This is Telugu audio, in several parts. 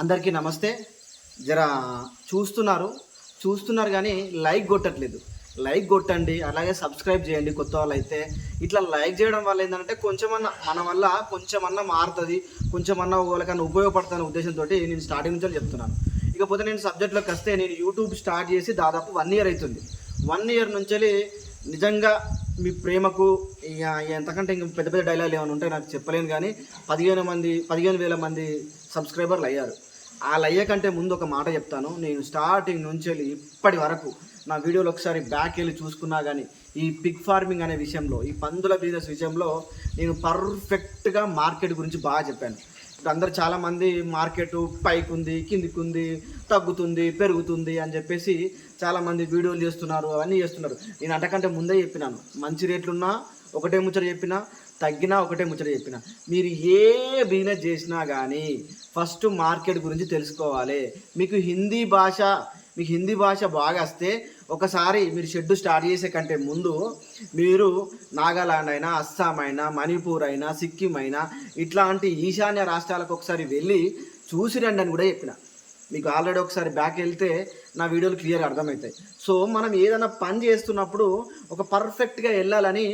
అందరికీ నమస్తే. జర చూస్తున్నారు కానీ లైక్ కొట్టట్లేదు. లైక్ కొట్టండి, అలాగే సబ్స్క్రైబ్ చేయండి. కొత్త వాళ్ళు అయితే ఇట్లా లైక్ చేయడం వల్ల ఏంటంటే కొంచెమన్నా మన వల్ల కొంచెమన్నా మారుతుంది, కొంచెమన్నా వాళ్ళకన్నా ఉపయోగపడుతున్న ఉద్దేశంతో నేను స్టార్టింగ్ నుంచి చెప్తున్నాను. ఇకపోతే నేను సబ్జెక్ట్లోకి వస్తే, నేను యూట్యూబ్ స్టార్ట్ చేసి దాదాపు 1 ఇయర్ అవుతుంది. 1 ఇయర్ నుంచి నిజంగా మీ ప్రేమకు ఎంతకంటే ఇంక పెద్ద పెద్ద డైలాగులు ఏమైనా ఉంటే నాకు చెప్పలేను, కానీ 15,000 మంది సబ్స్క్రైబర్లు అయ్యారు. వాళ్ళు అయ్యే కంటే ముందు ఒక మాట చెప్తాను. నేను స్టార్టింగ్ నుంచి ఇప్పటి వరకు నా వీడియోలో ఒకసారి బ్యాక్ వెళ్ళి చూసుకున్నా కానీ ఈ పిగ్ ఫార్మింగ్ అనే విషయంలో, ఈ పందుల బిజినెస్ విషయంలో నేను పర్ఫెక్ట్గా మార్కెట్ గురించి బాగా చెప్పాను. ఇప్పుడు అందరు చాలామంది మార్కెట్ పైకి ఉంది, కిందికి ఉంది, తగ్గుతుంది, పెరుగుతుంది అని చెప్పేసి చాలామంది వీడియోలు చేస్తున్నారు, అవన్నీ చేస్తున్నారు. నేను అంతకంటే ముందే చెప్పినాను, మంచి రేట్లున్నా ఒకటే ముచ్చట చెప్పినా, తగ్గినా ఒకటే ముచ్చట చెప్పిన. మీరు ఏ బిజినెస్ చేసినా కానీ ఫస్ట్ మార్కెట్ గురించి తెలుసుకోవాలి. మీకు హిందీ భాష బాగా వస్తే ఒకసారి మీరు షెడ్ స్టార్ట్ చేసే కంటే ముందు మీరు నాగాలాండ్ అయినా, అస్సాం అయినా, మణిపూర్ అయినా, సిక్కిం అయినా ఇట్లాంటి ఈశాన్య రాష్ట్రాలకు ఒకసారి వెళ్ళి చూసి రండి అని కూడా చెప్పిన. మీకు ఆల్రెడీ ఒకసారి బ్యాక్ వెళ్తే నా వీడియోలు క్లియర్గా అర్థమవుతాయి. సో మనం ఏదైనా పని చేస్తున్నప్పుడు ఒక పర్ఫెక్ట్గా వెళ్ళాలని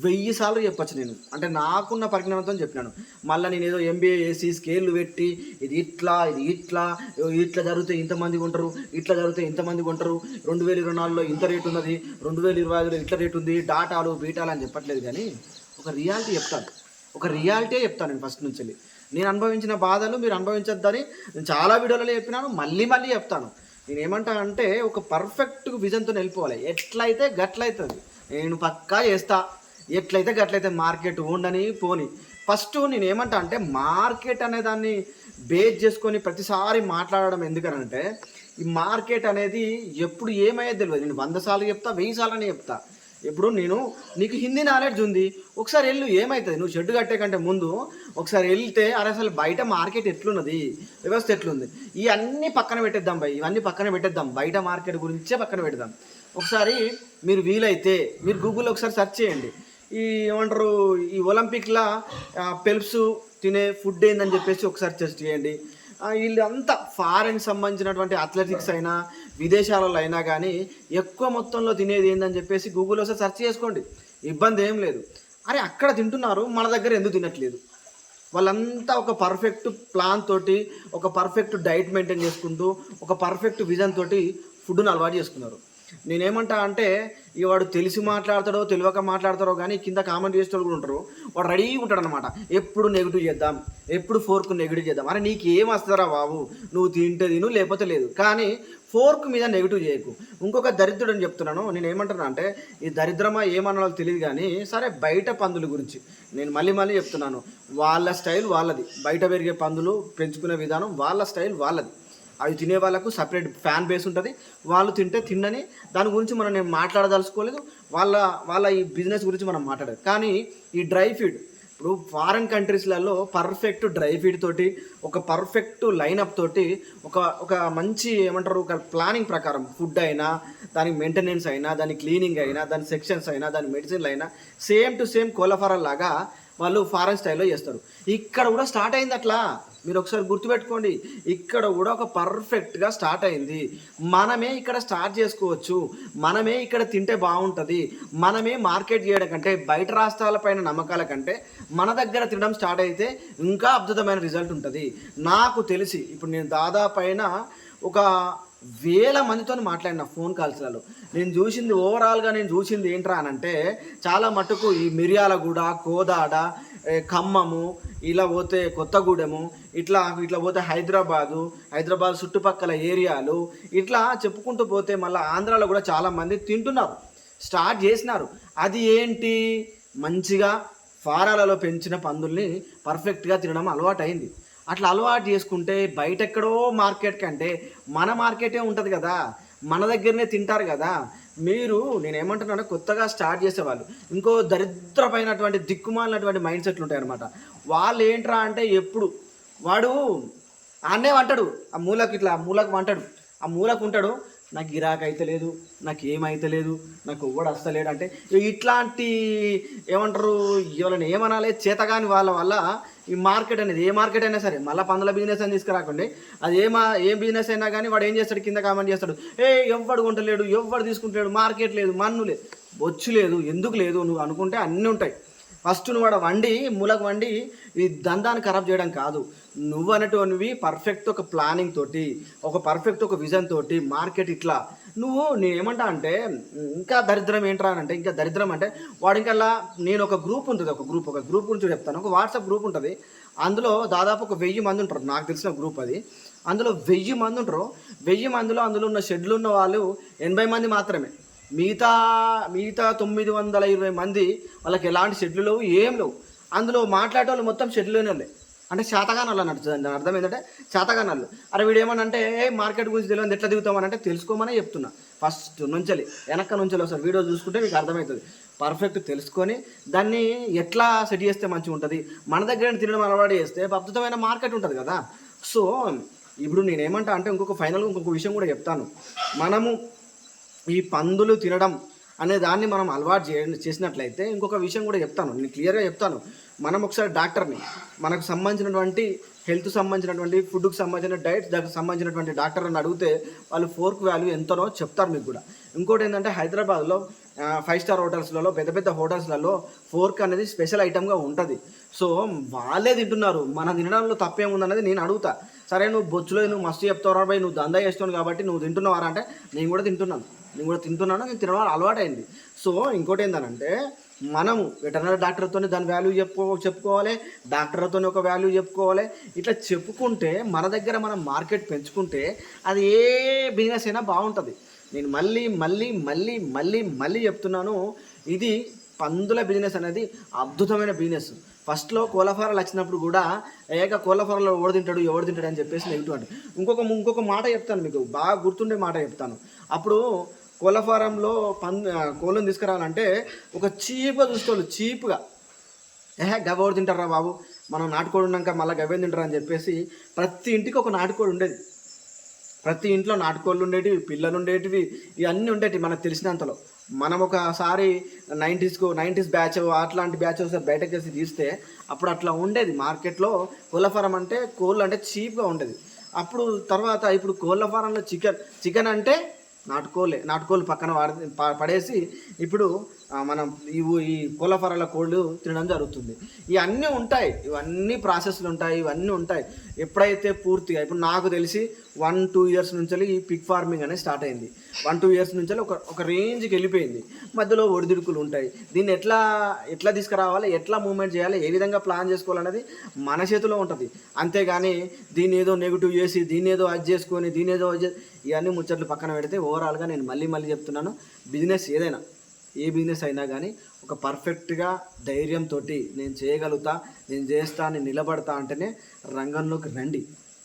1000 సార్లు చెప్పచ్చు. నేను అంటే నాకున్న పరిజ్ఞానంతో చెప్పినాను. మళ్ళీ నేను ఏదో MBA చేసి స్కేళ్ళు పెట్టి ఇది ఇట్లా జరిగితే ఇంతమంది కొంటారు, ఇట్లా జరిగితే ఇంతమంది కొంటారు, 2024లో ఇంత రేటు ఉన్నది, 2025లో ఇట్లా రేటు ఉంది, డాటాలు బీటాలు అని చెప్పట్లేదు. కానీ ఒక రియాలిటీ చెప్తాను నేను ఫస్ట్ నుంచి. నేను అనుభవించిన బాధలు మీరు అనుభవించొద్దని నేను చాలా వీడియోలలో చెప్పినాను, మళ్ళీ చెప్తాను. నేను ఏమంటా అంటే ఒక పర్ఫెక్ట్ విజన్తో వెళ్ళిపోవాలి. ఎట్లయితే గట్లయితుంది, నేను పక్కా చేస్తా. ఎట్లయితే గట్లయితే మార్కెట్ ఉండని పోని. ఫస్ట్ నేను ఏమంటా అంటే మార్కెట్ అనే దాన్ని బేస్ చేసుకొని ప్రతిసారి మాట్లాడడం ఎందుకనంటే, ఈ మార్కెట్ అనేది ఎప్పుడు ఏమయ్యేది తెలియదు. నేను 100 సార్లు చెప్తా, 1000 సార్లు చెప్తా. ఇప్పుడు నీకు హిందీ నాలెడ్జ్ ఉంది, ఒకసారి వెళ్ళు, ఏమవుతుంది? నువ్వు షెడ్ కట్టే కంటే ముందు ఒకసారి వెళ్తే అసలు బయట మార్కెట్ ఎట్లున్నది, వ్యవస్థ ఎట్లుంది, ఇవన్నీ పక్కన పెట్టేద్దాం ఇవన్నీ పక్కన పెట్టేద్దాం, బయట మార్కెట్ గురించే పక్కన పెడదాం. ఒకసారి మీరు వీలైతే మీరు గూగుల్లో ఒకసారి సెర్చ్ చేయండి. ఈ ఒలింపిక్లా పెల్ప్స్ తినే ఫుడ్ ఏందని చెప్పేసి ఒకసారి టెస్ట్ చేయండి. వీళ్ళంతా ఫారెన్ సంబంధించినటువంటి అథ్లెటిక్స్ అయినా, విదేశాలలో అయినా కానీ ఎక్కువ మొత్తంలో తినేది ఏందని చెప్పేసి గూగుల్లో సెర్చ్ చేసుకోండి, ఇబ్బంది ఏం లేదు. అరే అక్కడ తింటున్నారు, మన దగ్గర ఎందుకు తినట్లేదు? వాళ్ళంతా ఒక పర్ఫెక్ట్ ప్లాన్ తోటి, ఒక పర్ఫెక్ట్ డైట్ మెయింటైన్ చేసుకుంటూ, ఒక పర్ఫెక్ట్ విజన్ తోటి ఫుడ్ను అలవాటు చేసుకున్నారు. నేనేమంటా అంటే, ఇక వాడు తెలిసి మాట్లాడతాడో తెలియక మాట్లాడతాడో కానీ కింద కామెంట్ చేసేవాళ్ళు కూడా ఉంటారు. వాడు రెడీగా ఉంటాడు అనమాట, ఎప్పుడు నెగిటివ్ చేద్దాం, ఎప్పుడు ఫోర్క్ నెగిటివ్ చేద్దాం. అరే నీకు ఏం వస్తుందా బాబు, నువ్వు తింటే తిను, లేకపోతే లేదు, కానీ ఫోర్క్ మీద నెగిటివ్ చేయకు. ఇంకొక దరిద్రుడు అని చెప్తున్నాను. నేను ఏమంటున్నా అంటే, ఈ దరిద్రమా ఏమన్నా తెలియదు కానీ, సరే బయట పందుల గురించి నేను మళ్ళీ చెప్తున్నాను. వాళ్ళ స్టైల్ వాళ్ళది, బయట పెరిగే పందులు పెంచుకునే విధానం వాళ్ళ స్టైల్ వాళ్ళది. అవి తినే వాళ్ళకు సపరేట్ ఫ్యాన్ బేస్ ఉంటుంది, వాళ్ళు తింటే తిన్నని. దాని గురించి నేను మాట్లాడదలుచుకోలేదు. వాళ్ళ ఈ బిజినెస్ గురించి మనం మాట్లాడదు. కానీ ఈ డ్రై ఫీడ్, ఇప్పుడు ఫారెన్ కంట్రీస్లలో పర్ఫెక్ట్ డ్రై ఫీడ్ తోటి, ఒక పర్ఫెక్ట్ లైనప్ తోటి, ఒక మంచి ఒక ప్లానింగ్ ప్రకారం ఫుడ్ అయినా, దానికి మెయింటెనెన్స్ అయినా, దాని క్లీనింగ్ అయినా, దాని సెక్షన్స్ అయినా, దాని మెడిసిన్లు అయినా సేమ్ టు సేమ్ కోలఫారల్ లాగా వాళ్ళు ఫారెన్ స్టైల్లో చేస్తారు. ఇక్కడ కూడా స్టార్ట్ అయింది అట్లా. మీరు ఒకసారి గుర్తుపెట్టుకోండి, ఇక్కడ కూడా ఒక పర్ఫెక్ట్గా స్టార్ట్ అయింది. మనమే ఇక్కడ స్టార్ట్ చేసుకోవచ్చు, మనమే ఇక్కడ తింటే బాగుంటుంది. మనమే మార్కెట్ చేయడం కంటే, బయట రాష్ట్రాలపైన నమ్మకాల కంటే మన దగ్గర తినడం స్టార్ట్ అయితే ఇంకా అద్భుతమైన రిజల్ట్ ఉంటుంది. నాకు తెలిసి ఇప్పుడు నేను దాదాపైన ఒక 1000 మందితో మాట్లాడిన ఫోన్ కాల్స్లలో. ఓవరాల్గా నేను చూసింది ఏంట్రా అనంటే, చాలా మటుకు ఈ మిర్యాలగూడ, కోదాడ, ఖమ్మము, ఇలా పోతే కొత్తగూడెము, ఇట్లా పోతే హైదరాబాద్ చుట్టుపక్కల ఏరియాలు, ఇట్లా చెప్పుకుంటూ పోతే మళ్ళీ ఆంధ్రాలో కూడా చాలామంది తింటున్నారు, స్టార్ట్ చేసినారు. అది ఏంటి, మంచిగా ఫారాలలో పెంచిన పందుల్ని పర్ఫెక్ట్గా తినడం అలవాటు అయింది. అట్లా అలవాటు చేసుకుంటే బయట ఎక్కడో మార్కెట్ కంటే మన మార్కెటే ఉంటుంది కదా, మన దగ్గరనే తింటారు కదా. నేనేమంటున్నాను, కొత్తగా స్టార్ట్ చేసేవాళ్ళు ఇంకో దరిద్రమైనటువంటి దిక్కుమాలినటువంటి మైండ్ సెట్లు ఉంటాయన్నమాట. వాళ్ళు ఏంట్రా అంటే, ఎప్పుడు వాడు ఆన్నే వంటాడు, ఆ మూలకు వంటాడు, ఆ మూలకు ఉంటాడు, నాకు గిరాకీ అయితే లేదు, నాకు ఏమైతే లేదు, నాకు ఎవ్వడు వస్తలేడు అంటే ఇట్లాంటి ఏమంటారు, ఎవరైనా ఏమనాలి, చేతగాని వాళ్ళ వల్ల ఈ మార్కెట్ అనేది, ఏ మార్కెట్ అయినా సరే, మళ్ళీ పందుల బిజినెస్ అని తీసుకురాకండి, అది ఏం బిజినెస్ అయినా కానీ వాడు ఏం చేస్తాడు, కింద కామెంట్ చేస్తాడు, ఎవ్వడు కొంటలేడు, ఎవ్వడు తీసుకుంటలేడు, మార్కెట్ లేదు, మన్ను లేదు, బొచ్చు లేదు, ఎందుకు లేదు, నువ్వు అనుకుంటే అన్నీ ఉంటాయి. ఫస్ట్ నువ్వు వాడు వండి మూలకు వండి ఈ దందాన్ని ఖరాబ్ చేయడం కాదు, నువ్వు అనేటువంటివి పర్ఫెక్ట్ ఒక ప్లానింగ్ తోటి, ఒక పర్ఫెక్ట్ ఒక విజన్ తోటి మార్కెట్ ఇట్లా నేనేమంటా అంటే, ఇంకా దరిద్రం ఏంట్రా అంటే, ఇంకా దరిద్రం అంటే వాడు ఇంకా నేను ఒక గ్రూప్ ఉంటుంది, ఒక గ్రూప్ గురించి చెప్తాను. ఒక వాట్సాప్ గ్రూప్ ఉంటుంది, అందులో దాదాపు ఒక 1000 మంది ఉంటారు, నాకు తెలిసిన గ్రూప్ అది. అందులో 1000 మంది ఉంటారు. 1000 మందిలో అందులో ఉన్న షెడ్లు ఉన్న వాళ్ళు 80 మంది మాత్రమే. మిగతా 920 మంది వాళ్ళకి ఎలాంటి షెడ్లు లేవు, ఏం లేవు. అందులో మాట్లాడే వాళ్ళు మొత్తం షెడ్లోనే వాళ్ళే, అంటే శాతగానాలు అన్నట్టు. దాని అర్థం ఏంటంటే శాతగానాలు. అరే వీడు ఏమనంటే మార్కెట్ గురించి తెలియదు, ఎట్లా దిగుతామని అంటే తెలుసుకోమనే చెప్తున్నా. ఫస్ట్ నుంచి వెనక నుంచి ఒకసారి వీడియో చూసుకుంటే మీకు అర్థమవుతుంది. పర్ఫెక్ట్ తెలుసుకొని దాన్ని ఎట్లా సెట్ చేస్తే మంచిగా ఉంటుంది, మన దగ్గర తినడం అలవాటు చేస్తే అద్భుతమైన మార్కెట్ ఉంటుంది కదా. సో ఇప్పుడు నేనేమంటా అంటే ఫైనల్గా ఇంకొక విషయం కూడా చెప్తాను. మనము ఈ పందులు తినడం అనే దాన్ని మనం అలవాటు చేసినట్లయితే ఇంకొక విషయం కూడా చెప్తాను, నేను క్లియర్గా చెప్తాను. మనం ఒకసారి డాక్టర్ని, మనకు సంబంధించినటువంటి హెల్త్ సంబంధించినటువంటి ఫుడ్కి సంబంధించిన డైట్ దానికి సంబంధించినటువంటి డాక్టర్ని అడిగితే వాళ్ళు ఫోర్క్ వాల్యూ ఎంతనో చెప్తారు మీకు కూడా. ఇంకోటి ఏంటంటే హైదరాబాద్లో 5 స్టార్ హోటల్స్లలో, పెద్ద పెద్ద హోటల్స్లలో ఫోర్క్ అనేది స్పెషల్ ఐటమ్గా ఉంటుంది. సో వాళ్ళే తింటున్నారు, మన తినడంలో తప్పేముందనేది నేను అడుగుతా. సరే నువ్వు బొచ్చులో నువ్వు మస్తు చెప్తావు బాయ్, నువ్వు దందా చేస్తున్నావు కాబట్టి నువ్వు తింటున్నావారా అంటే నేను కూడా తింటున్నాను, నేను తినడం అలవాటైంది. సో ఇంకోటి ఏంటంటే మనము వెటర్నరీ డాక్టర్తో దాని వాల్యూ చెప్పుకోవాలి, డాక్టర్తో ఒక వాల్యూ చెప్పుకోవాలి. ఇట్లా చెప్పుకుంటే మన దగ్గర మనం మార్కెట్ పెంచుకుంటే అది ఏ బిజినెస్ అయినా బాగుంటుంది. నేను మళ్ళీ చెప్తున్నాను, ఇది పందుల బిజినెస్ అనేది అద్భుతమైన బిజినెస్. ఫస్ట్లో కోళ్ళఫారాలు వచ్చినప్పుడు కూడా కోళ్ళఫారాలు ఎవడు తింటాడు అని చెప్పేసి నెగిటివ్ అంటే ఇంకొక మాట చెప్తాను, మీకు బాగా గుర్తుండే మాట చెప్తాను. అప్పుడు కోళ్ళ ఫారంలో కోళ్ళను తీసుకురావాలంటే ఒక చీప్గా చూసుకోవాలి, చీప్గా గవ్వడు తింటారా బాబు, మనం నాటుకోడి ఉన్నాక మళ్ళీ గవ్వేం తింటారా అని చెప్పేసి ప్రతి ఇంటికి ఒక నాటుకోడి ఉండేది. ప్రతి ఇంట్లో నాటుకోళ్ళు ఉండేటివి, పిల్లలు ఉండేటివి, ఇవన్నీ ఉండేటివి మనకు తెలిసినంతలో. మనం ఒకసారి 90s బ్యాచ్ అట్లాంటి బ్యాచ్ ఒకసారి బయటకు చేసి తీస్తే అప్పుడు అట్లా ఉండేది మార్కెట్లో. కోళ్ళ ఫారం అంటే కోళ్ళు అంటే చీప్గా ఉండేది. అప్పుడు తర్వాత ఇప్పుడు కోళ్ళ ఫారంలో చికెన్ అంటే నాటుకోళ్ళు పక్కన పడేసి ఇప్పుడు మనం ఈ కోళ్ళ ఫారాల కోళ్ళు తినడం జరుగుతుంది. ఇవన్నీ ఉంటాయి, ఇవన్నీ ప్రాసెస్లు ఉంటాయి, ఇవన్నీ ఉంటాయి. ఎప్పుడైతే పూర్తిగా ఇప్పుడు నాకు తెలిసి 1-2 ఇయర్స్ నుంచి ఈ పిగ్ ఫార్మింగ్ అనేది స్టార్ట్ అయింది. 1-2 ఇయర్స్ నుంచి ఒక రేంజ్కి వెళ్ళిపోయింది. మధ్యలో ఒడిదుడుకులు ఉంటాయి. దీన్ని ఎట్లా తీసుకురావాలి, ఎట్లా మూవ్మెంట్ చేయాలి, ఏ విధంగా ప్లాన్ చేసుకోవాలనేది మన చేతిలో ఉంటుంది. అంతేగాని దీన్ని ఏదో నెగిటివ్ చేసి దీన్ని ఏదో అది చేసుకొని ఇవన్నీ ముచ్చట్లు పక్కన పెడితే ఓవరాల్గా నేను మళ్ళీ చెప్తున్నాను, బిజినెస్ ఏదైనా, ఏ బిజినెస్ అయినా కానీ ఒక పర్ఫెక్ట్గా ధైర్యంతో నేను చేయగలుగుతా, నేను చేస్తా, నేను నిలబడతా అంటేనే రంగంలోకి రండి.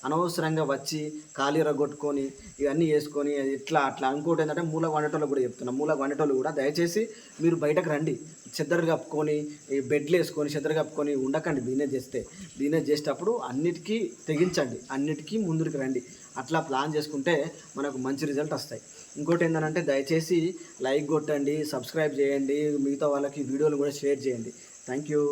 అనవసరంగా వచ్చి ఖాళీ రగొట్టుకొని ఇవన్నీ వేసుకొని ఇట్లా అట్లా. ఇంకోటి ఏంటంటే మూలకు వండేటోళ్ళు కూడా చెప్తున్నా, మూలకు వండేటోళ్ళు కూడా దయచేసి మీరు బయటకు రండి. చెద్దరు కప్పుకొని బెడ్లు వేసుకొని చెద్దరు కప్పుకొని ఉండకండి. బిజినెస్ చేసేటప్పుడు అన్నిటికీ తెగించండి, అన్నిటికీ ముందుకు రండి. అట్లా ప్లాన్ చేసుకుంటే మనకు మంచి రిజల్ట్ వస్తాయి. ఇంకోటి ఏంటంటే దయచేసి లైక్ కొట్టండి, సబ్స్క్రైబ్ చేయండి, మిగతా వాళ్ళకి వీడియోలు కూడా షేర్ చేయండి. Thank you.